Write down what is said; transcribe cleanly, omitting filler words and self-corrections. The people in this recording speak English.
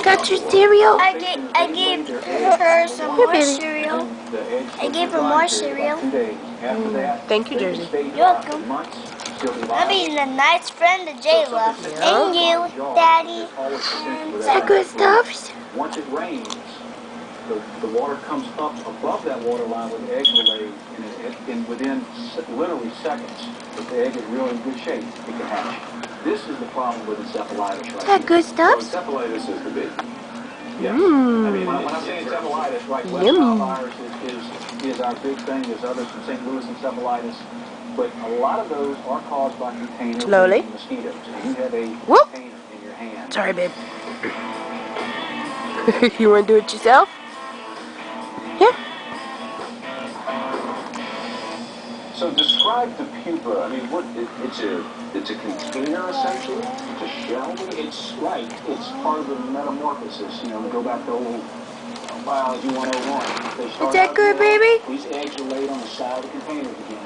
Got your cereal? I gave her some more cereal. I gave her more cereal. Thank you, Jersey. You're welcome. I'm being a nice friend to Jaylaa. And you, Daddy. Is that good stuff? Once it rains, the water comes up above that water line where the eggs are laid, and within literally seconds, if the egg is really in good shape, it can hatch. This is the problem with encephalitis right Is that good stuff? So encephalitis is the big. Yes. I mean, when I say encephalitis, right, West Nile virus is our big thing. There's others from St. Louis encephalitis. But a lot of those are caused by containers and mosquitoes. And you have a container in your hand. Sorry, babe. You want to do it yourself? Yeah. So describe the pupa. I mean, it's a container essentially. It's a shell. It's right. It's part of the metamorphosis. You know, go back to old biology 101. Is that good, baby? These eggs are laid on the side of the containers again.